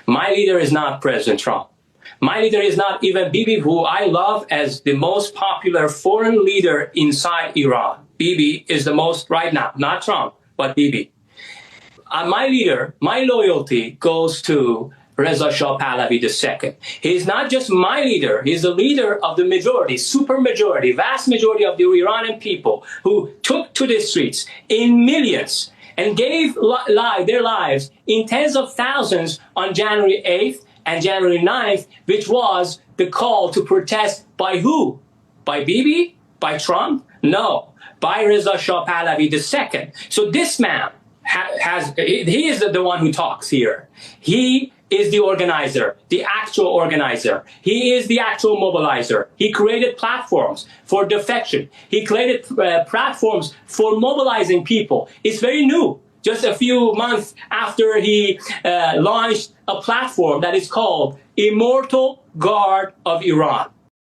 My leader is not President Trump. My leader is not even Bibi, who I love as the most popular foreign leader inside Iran. Bibi is the most right now, not Trump, but Bibi. My leader, my loyalty goes to Reza Shah Pahlavi II. He's not just my leader, he's the leader of the majority, super majority, vast majority of the Iranian people who took to the streets in millions and gave their lives in tens of thousands on January 8th and January 9th, which was the call to protest by who? By Bibi? By Trump? No, by Reza Shah Pahlavi II. So this man he is the one who talks here. He is the organizer, the actual organizer. He is the actual mobilizer. He created platforms for defection. He created platforms for mobilizing people. It's very new. Just a few months after he launched a platform that is called Immortal Guard of Iran.